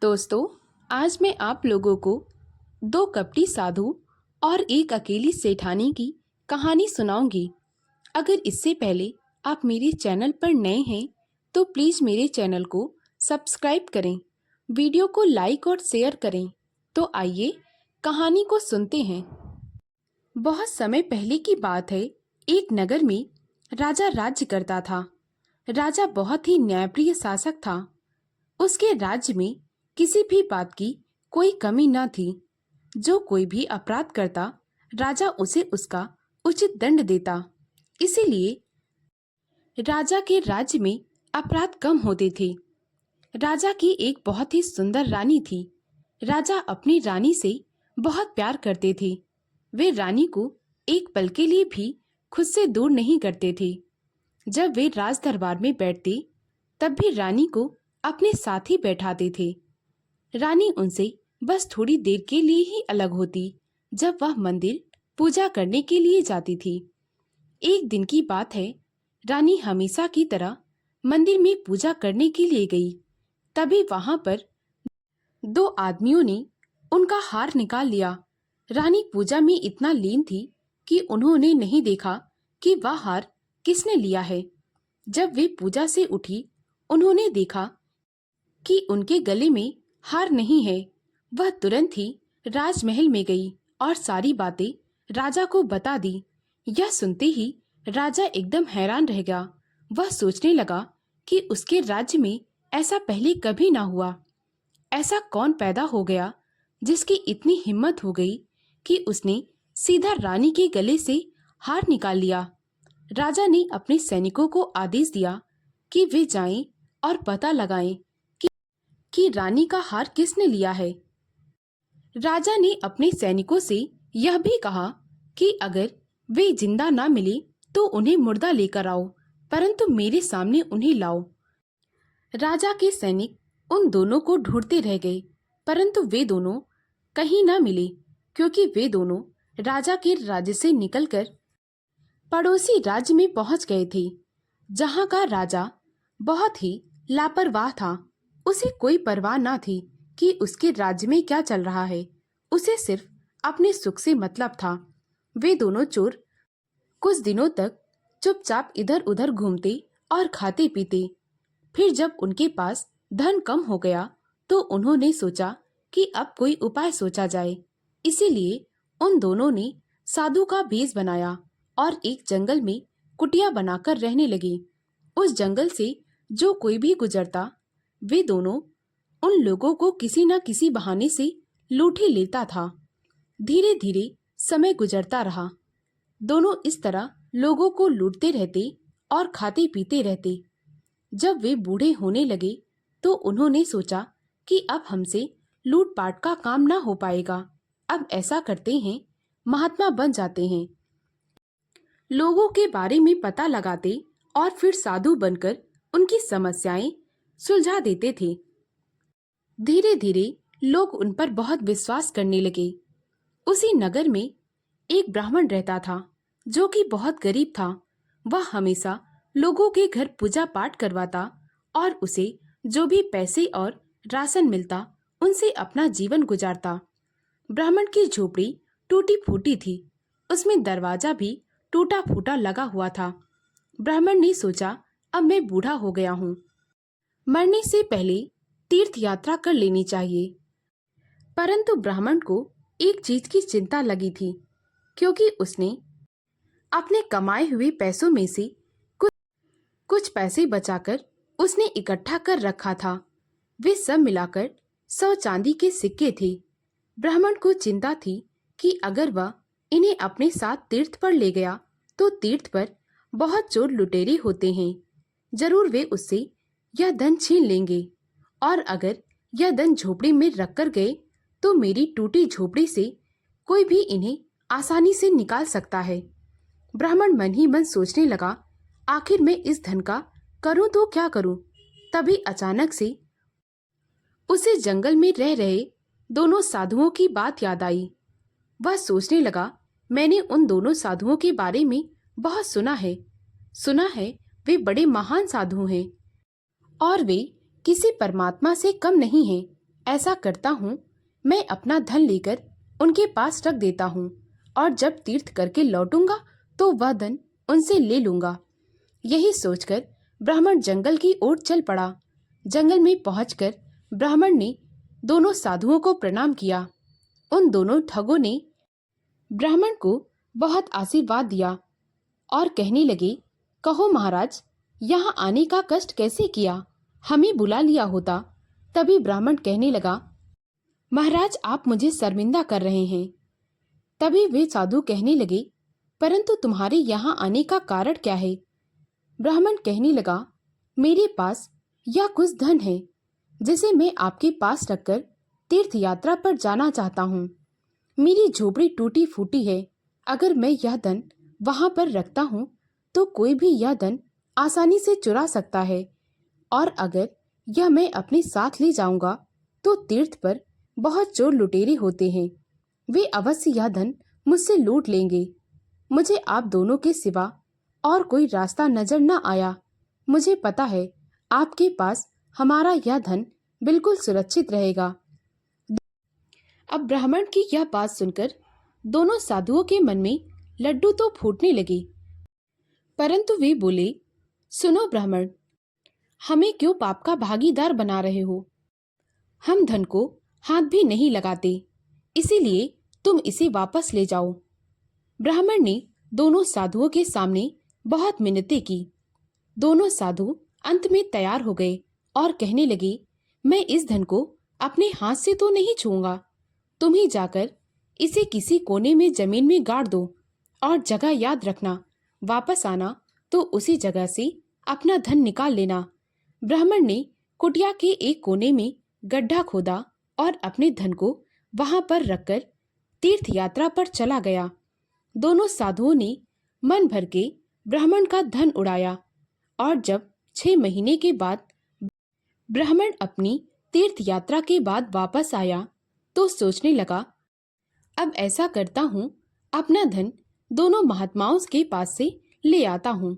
दोस्तों, आज मैं आप लोगों को दो कपटी साधु और एक अकेली सेठानी की कहानी सुनाऊंगी। अगर इससे पहले आप मेरे चैनल पर नए हैं तो प्लीज़ मेरे चैनल को सब्सक्राइब करें, वीडियो को लाइक और शेयर करें। तो आइए कहानी को सुनते हैं। बहुत समय पहले की बात है। एक नगर में राजा राज्य करता था। राजा बहुत ही न्यायप्रिय शासक था। उसके राज्य में किसी भी बात की कोई कमी न थी। जो कोई भी अपराध करता, राजा उसे उसका उचित दंड देता। इसीलिए राजा के राज्य में अपराध कम होते थे। राजा की एक बहुत ही सुंदर रानी थी। राजा अपनी रानी से बहुत प्यार करते थे। वे रानी को एक पल के लिए भी खुद से दूर नहीं करते थे। जब वे राज दरबार में बैठते, तब भी रानी को अपने साथ ही बैठाते थे। रानी उनसे बस थोड़ी देर के लिए ही अलग होती, जब वह मंदिर पूजा करने के लिए जाती थी। एक दिन की बात है। रानी हमेशा की तरह मंदिर में पूजा करने के लिए गई। तभी वहां पर दो आदमियों ने उनका हार निकाल लिया। रानी पूजा में इतना लीन थी कि उन्होंने नहीं देखा कि वह हार किसने लिया है। जब वे पूजा से उठी, उन्होंने देखा कि उनके गले में हार नहीं है। वह तुरंत ही राजमहल में गई और सारी बातें राजा को बता दी। यह सुनते ही राजा एकदम हैरान रह गया। वह सोचने लगा कि उसके राज्य में ऐसा पहले कभी ना हुआ। ऐसा कौन पैदा हो गया जिसकी इतनी हिम्मत हो गई कि उसने सीधा रानी के गले से हार निकाल लिया। राजा ने अपने सैनिकों को आदेश दिया कि वे जाएं और पता लगाएं कि रानी का हार किसने लिया है। राजा ने अपने सैनिकों से यह भी कहा कि अगर वे जिंदा ना मिले तो उन्हें मुर्दा लेकर आओ, परंतु मेरे सामने उन्हें लाओ। राजा के सैनिक उन दोनों को ढूंढते रह गए, परंतु वे दोनों कहीं ना मिले, क्योंकि वे दोनों राजा के राज्य से निकलकर पड़ोसी राज्य में पहुंच गए थे, जहां का राजा बहुत ही लापरवाह था। उसे कोई परवाह ना थी कि उसके राज्य में क्या चल रहा है। उसे सिर्फ अपने सुख से मतलब था। वे दोनों चोर कुछ दिनों तक चुपचाप इधर उधर घूमते और खाते पीते। फिर जब उनके पास धन कम हो गया तो उन्होंने सोचा कि अब कोई उपाय सोचा जाए। इसीलिए उन दोनों ने साधु का भेष बनाया और एक जंगल में कुटिया बनाकर रहने लगे। उस जंगल से जो कोई भी गुजरता, वे दोनों उन लोगों को किसी न किसी बहाने से लूट ही लेता था। धीरे धीरे समय गुजरता रहा। दोनों इस तरह लोगों को लूटते रहते और खाते पीते रहते। जब वे बूढ़े होने लगे तो उन्होंने सोचा कि अब हमसे लूटपाट का काम ना हो पाएगा। अब ऐसा करते हैं, महात्मा बन जाते हैं, लोगों के बारे में पता लगाते और फिर साधु बनकर उनकी समस्याएं सुलझा देते थे। धीरे धीरे लोग उन पर बहुत विश्वास करने लगे। उसी नगर में एक ब्राह्मण रहता था जो कि बहुत गरीब था। वह हमेशा लोगों के घर पूजा पाठ करवाता और उसे जो भी पैसे और राशन मिलता, उनसे अपना जीवन गुजारता। ब्राह्मण की झोपड़ी टूटी फूटी थी। उसमें दरवाजा भी टूटा फूटा लगा हुआ था। ब्राह्मण ने सोचा, अब मैं बूढ़ा हो गया हूँ, मरने से पहले तीर्थ यात्रा कर लेनी चाहिए। परंतु ब्राह्मण को एक चीज की चिंता लगी थी, क्योंकि उसने अपने कमाए हुए पैसों में से कुछ पैसे बचाकर उसने इकट्ठा कर रखा था। वे सब मिलाकर 100 चांदी के सिक्के थे। ब्राह्मण को चिंता थी कि अगर वह इन्हें अपने साथ तीर्थ पर ले गया तो तीर्थ पर बहुत चोर लुटेरे होते हैं। जरूर वे उससे यह धन छीन लेंगे, और अगर यह धन झोपड़ी में रखकर गए तो मेरी टूटी झोपड़ी से कोई भी इन्हें आसानी से निकाल सकता है। ब्राह्मण मन ही मन सोचने लगा, आखिर मैं इस धन का करूं तो क्या करूं। तभी अचानक से उसे जंगल में रह रहे दोनों साधुओं की बात याद आई। वह सोचने लगा, मैंने उन दोनों साधुओं के बारे में बहुत सुना है वे बड़े महान साधु हैं और वे किसी परमात्मा से कम नहीं हैं। ऐसा करता हूँ, मैं अपना धन लेकर उनके पास रख देता हूँ और जब तीर्थ करके लौटूंगा तो वह धन उनसे ले लूंगा। यही सोचकर ब्राह्मण जंगल की ओर चल पड़ा। जंगल में पहुंचकर ब्राह्मण ने दोनों साधुओं को प्रणाम किया। उन दोनों ठगों ने ब्राह्मण को बहुत आशीर्वाद दिया और कहने लगे, कहो महाराज, यहाँ आने का कष्ट कैसे किया, हमें बुला लिया होता। तभी ब्राह्मण कहने लगा, महाराज आप मुझे शर्मिंदा कर रहे हैं। तभी वे साधु कहने लगे, परंतु तुम्हारे यहाँ आने का कारण क्या है? ब्राह्मण कहने लगा, मेरे पास यह कुछ धन है जिसे मैं आपके पास रखकर तीर्थ यात्रा पर जाना चाहता हूँ। मेरी झोपड़ी टूटी फूटी है, अगर मैं यह धन वहां पर रखता हूँ तो कोई भी यह धन आसानी से चुरा सकता है, और अगर यह मैं अपने साथ ले जाऊंगा तो तीर्थ पर बहुत चोर लुटेरे होते हैं, वे अवश्य यह धन मुझसे लूट लेंगे। मुझे आप दोनों के सिवा और कोई रास्ता नजर न आया। मुझे पता है आपके पास हमारा यह धन बिल्कुल सुरक्षित रहेगा। अब ब्राह्मण की यह बात सुनकर दोनों साधुओं के मन में लड्डू तो फूटने लगे, परंतु वे बोले, सुनो ब्राह्मण, हमें क्यों पाप का भागीदार बना रहे हो? हम धन को हाथ भी नहीं लगाते, इसीलिए तुम इसे वापस ले जाओ। ब्राह्मण ने दोनों साधुओं के सामने बहुत मिन्नतें की। दोनों साधु अंत में तैयार हो गए और कहने लगे, मैं इस धन को अपने हाथ से तो नहीं छूऊंगा। तुम ही जाकर इसे किसी कोने में जमीन में गाड़ दो और जगह याद रखना, वापस आना तो उसी जगह से अपना धन निकाल लेना। ब्राह्मण ने कुटिया के एक कोने में गड्ढा खोदा और अपने धन को वहां पर रखकर तीर्थ यात्रा पर चला गया। दोनों साधुओं ने मन भर के ब्राह्मण का धन उड़ाया और जब 6 महीने के बाद ब्राह्मण अपनी तीर्थ यात्रा के बाद वापस आया तो सोचने लगा, अब ऐसा करता हूँ, अपना धन दोनों महात्माओं के पास से ले आता हूँ।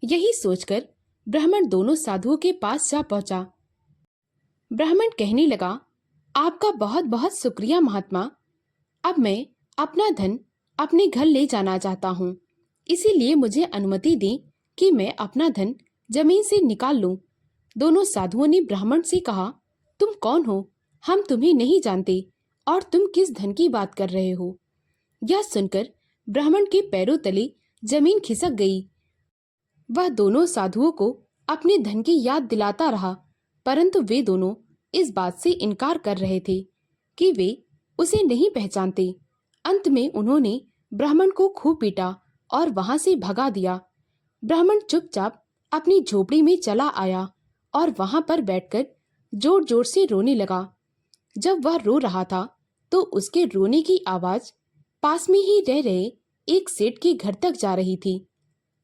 यही सोचकर ब्राह्मण दोनों साधुओं के पास जा पहुंचा। ब्राह्मण कहने लगा, आपका बहुत बहुत शुक्रिया महात्मा। अब मैं अपना धन अपने घर ले जाना चाहता हूँ, इसीलिए मुझे अनुमति दें कि मैं अपना धन जमीन से निकाल लूं। दोनों साधुओं ने ब्राह्मण से कहा, तुम कौन हो? हम तुम्हें नहीं जानते और तुम किस धन की बात कर रहे हो? यह सुनकर ब्राह्मण के पैरों तले जमीन खिसक गई। वह दोनों साधुओं को अपने धन की याद दिलाता रहा, परंतु वे दोनों इस बात से इनकार कर रहे थे कि वे उसे नहीं पहचानते। अंत में उन्होंने ब्राह्मण को खूब पीटा और वहां से भगा दिया। ब्राह्मण चुपचाप अपनी झोपड़ी में चला आया और वहां पर बैठकर जोर जोर से रोने लगा। जब वह रो रहा था तो उसके रोने की आवाज पास में ही रह रहे एक सेठ के घर तक जा रही थी।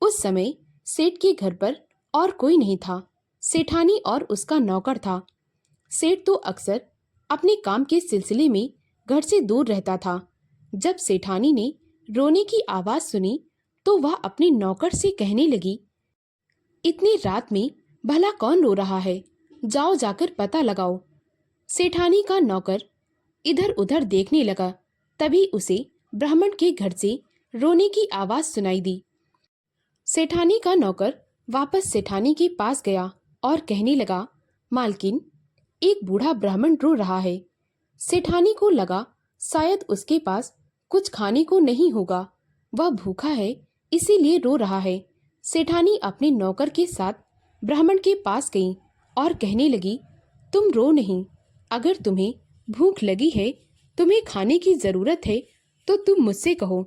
उस समय सेठ के घर पर और कोई नहीं था, सेठानी और उसका नौकर था। सेठ तो अक्सर अपने काम के सिलसिले में घर से दूर रहता था। जब सेठानी ने रोने की आवाज सुनी तो वह अपने नौकर से कहने लगी, इतनी रात में भला कौन रो रहा है? जाओ जाकर पता लगाओ। सेठानी का नौकर इधर उधर देखने लगा, तभी उसे ब्राह्मण के घर से रोने की आवाज सुनाई दी। सेठानी का नौकर वापस सेठानी के पास गया और कहने लगा, मालकिन, एक बूढ़ा ब्राह्मण रो रहा है। सेठानी को लगा शायद उसके पास कुछ खाने को नहीं होगा, वह भूखा है इसीलिए रो रहा है। सेठानी अपने नौकर के साथ ब्राह्मण के पास गई और कहने लगी, तुम रो नहीं, अगर तुम्हें भूख लगी है, तुम्हें खाने की जरूरत है तो तुम मुझसे कहो,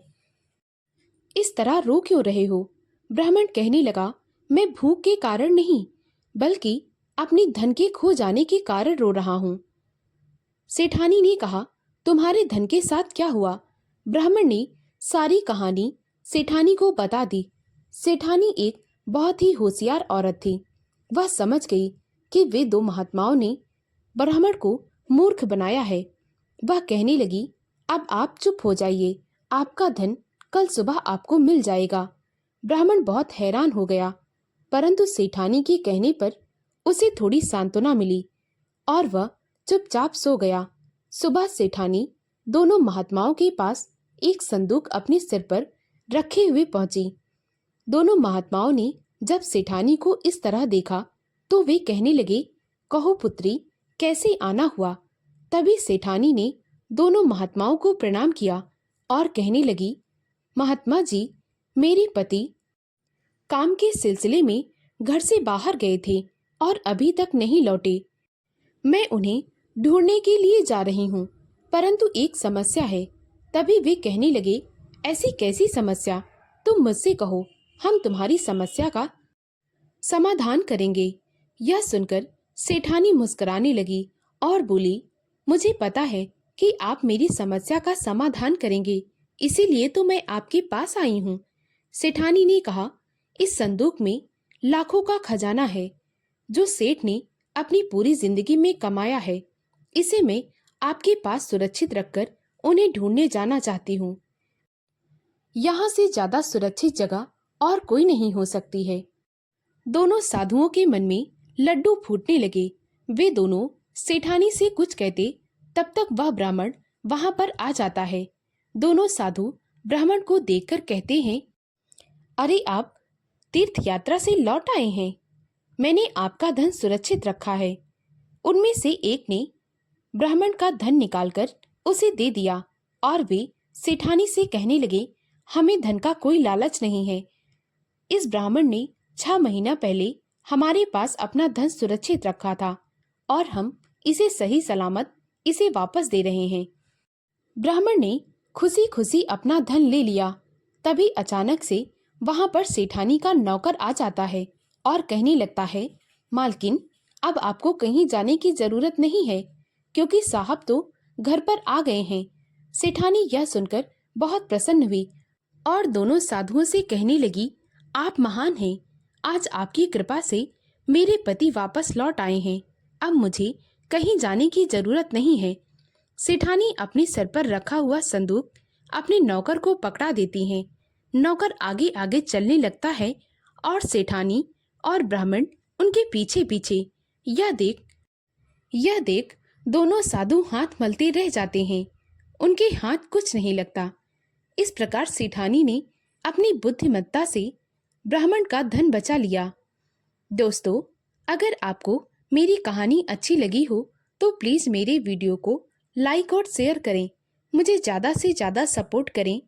इस तरह रो क्यों रहे हो? ब्राह्मण कहने लगा, मैं भूख के कारण नहीं बल्कि अपने धन के खो जाने के कारण रो रहा हूँ। सेठानी ने कहा, तुम्हारे धन के साथ क्या हुआ? ब्राह्मण ने सारी कहानी सेठानी को बता दी। सेठानी एक बहुत ही होशियार औरत थी। वह समझ गई कि वे दो महात्माओं ने ब्राह्मण को मूर्ख बनाया है। वह कहने लगी, अब आप चुप हो जाइए, आपका धन कल सुबह आपको मिल जाएगा। ब्राह्मण बहुत हैरान हो गया, परंतु सेठानी के कहने पर उसे थोड़ी सांत्वना मिली और वह चुपचाप सो गया। सुबह सेठानी दोनों महात्माओं के पास एक संदूक अपने सिर पर रखे हुए पहुंची। दोनों महात्माओं ने जब सेठानी को इस तरह देखा तो वे कहने लगे, कहो पुत्री, कैसे आना हुआ। तभी सेठानी ने दोनों महात्माओं को प्रणाम किया और कहने लगी, महात्मा जी, मेरे पति काम के सिलसिले में घर से बाहर गए थे और अभी तक नहीं लौटे। मैं उन्हें ढूंढने के लिए जा रही हूँ, परंतु एक समस्या है। तभी वे कहने लगे, ऐसी कैसी समस्या? तुम मुझसे कहो, हम तुम्हारी समस्या का समाधान करेंगे। यह सुनकर सेठानी मुस्कुराने लगी और बोली, मुझे पता है कि आप मेरी समस्या का समाधान करेंगे, इसीलिए तो मैं आपके पास आई हूँ। सेठानी ने कहा, इस संदूक में लाखों का खजाना है जो सेठ ने अपनी पूरी जिंदगी में कमाया है। इसे मैं आपके पास सुरक्षित रखकर उन्हें ढूंढने जाना चाहती हूँ। यहाँ से ज्यादा सुरक्षित जगह और कोई नहीं हो सकती है। दोनों साधुओं के मन में लड्डू फूटने लगे। वे दोनों सेठानी से कुछ कहते, तब तक वह ब्राह्मण वहां पर आ जाता है। दोनों साधु ब्राह्मण को देखकर कहते हैं, अरे आप तीर्थ यात्रा से लौट आए हैं, मैंने आपका धन सुरक्षित रखा है। उनमें से एक ने ब्राह्मण का धन निकालकर उसे दे दिया और वे सेठानी से कहने लगे, हमें धन का कोई लालच नहीं है। इस ब्राह्मण ने 6 महीना पहले हमारे पास अपना धन सुरक्षित रखा था और हम इसे सही सलामत इसे वापस दे रहे हैं। ब्राह्मण ने खुशी खुशी अपना धन ले लिया। तभी अचानक से वहां पर सेठानी का नौकर आ जाता है और कहने लगता है, मालकिन, अब आपको कहीं जाने की जरूरत नहीं है क्योंकि साहब तो घर पर आ गए हैं। सेठानी यह सुनकर बहुत प्रसन्न हुई और दोनों साधुओं से कहने लगी, आप महान हैं, आज आपकी कृपा से मेरे पति वापस लौट आए हैं। अब मुझे कहीं जाने की जरूरत नहीं है। सेठानी अपने सर पर रखा हुआ संदूक अपने नौकर को पकड़ा देती हैं। नौकर आगे आगे चलने लगता है और सेठानी और ब्राह्मण उनके पीछे पीछे। यह देख दोनों साधु हाथ मलते रह जाते हैं। उनके हाथ कुछ नहीं लगता। इस प्रकार सेठानी ने अपनी बुद्धिमत्ता से ब्राह्मण का धन बचा लिया। दोस्तों, अगर आपको मेरी कहानी अच्छी लगी हो तो प्लीज मेरे वीडियो को लाइक और शेयर करें। मुझे ज़्यादा से ज़्यादा सपोर्ट करें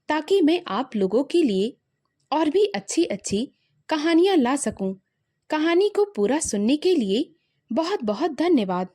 ताकि मैं आप लोगों के लिए और भी अच्छी अच्छी कहानियाँ ला सकूं। कहानी को पूरा सुनने के लिए बहुत बहुत धन्यवाद।